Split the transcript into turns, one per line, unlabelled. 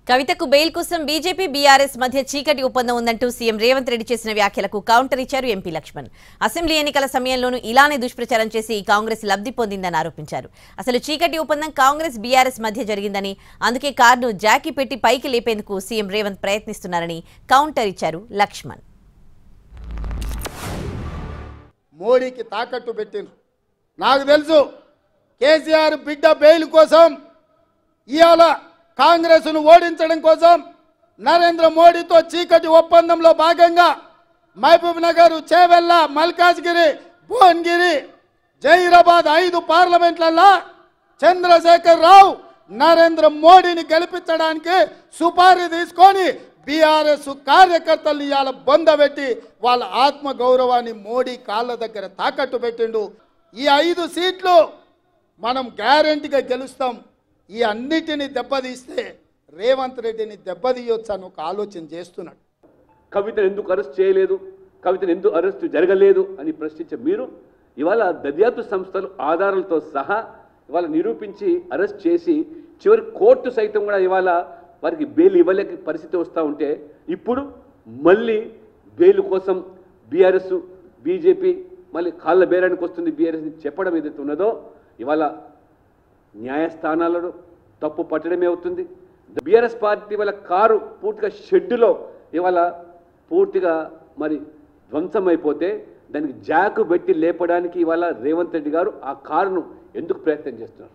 కవితకు బెయిల్ కోసం BJP BRS మధ్య చీకటి ఒప్పందం ఉందంటూ సీఎం రేవంత్ రెడ్డి చేసిన వ్యాఖ్యలకు కౌంటర్ ఇచ్చారు ఎంపీ లక్ష్మణ్. అసెంబ్లీ ఎన్నికల సమయంలోనూ ఇలానే దుష్ప్రచారం చేసి కాంగ్రెస్ లబ్ధి పొందిందని ఆరోపించారు. అసలు చీకటి ఒప్పందం కాంగ్రెస్ బీఆర్ఎస్ మధ్య జరిగిందని, అందుకే కార్ను జాకీ పెట్టి పైకి లేపేందుకు సీఎం రేవంత్ ప్రయత్నిస్తున్నారని కౌంటర్ ఇచ్చారు లక్ష్మణ్.
మోడీకి తాకట్టు పెట్టిండ్రు. నాకు తెలుసు కేసీఆర్ బిడ్డ బెయిల్ కోసం ఇవాళ కాంగ్రెస్ను ఓడించడం కోసం నరేంద్ర మోడీతో చీకటి ఒప్పందంలో భాగంగా మహబూబ్ నగర్, చేవెళ్ళ, మల్కాజ్గిరి, భువనగిరి, జహీరాబాద్ 5 పార్లమెంట్లలో చంద్రశేఖర్ రావు నరేంద్ర మోడీని గెలిపించడానికి సుపారీ తీసుకొని బీఆర్ఎస్ కార్యకర్తలు ఇవాళ బొందబెట్టి వాళ్ళ ఆత్మ గౌరవాన్ని మోడీ కాళ్ళ దగ్గర తాకట్టు పెట్టిండు. ఈ 5 సీట్లు మనం గ్యారెంటీగా గెలుస్తాం. ఈ అన్నిటిని దెబ్బతీస్తే రేవంత్ రెడ్డిని దెబ్బతీయొచ్చు అని ఒక ఆలోచన చేస్తున్నాడు.
కవితను ఎందుకు అరెస్ట్ చేయలేదు, కవితను ఎందుకు అరెస్ట్ జరగలేదు అని ప్రశ్నించే మీరు ఇవాళ దర్యాప్తు సంస్థలు ఆధారాలతో సహా ఇవాళ నిరూపించి అరెస్ట్ చేసి చివరి కోర్టు సైతం కూడా ఇవాళ వారికి బెయిల్ ఇవ్వలేక పరిస్థితి వస్తూ ఉంటే ఇప్పుడు మళ్ళీ బెయిల్ కోసం బీఆర్ఎస్ బీజేపీ మళ్ళీ కాళ్ళ బేరానికి వస్తుంది బీఆర్ఎస్ చెప్పడం ఏదైతే ఉన్నదో ఇవాళ న్యాయస్థానాలను తప్పు పట్టడమే అవుతుంది. బీఆర్ఎస్ పార్టీ వాళ్ళ కారు పూర్తిగా షెడ్డులో ఇవాళ పూర్తిగా మరి ధ్వంసం అయిపోతే దానికి జాకు పెట్టి లేపడానికి ఇవాళ రేవంత్ రెడ్డి గారు ఆ కారును ఎందుకు ప్రయత్నం చేస్తున్నారు?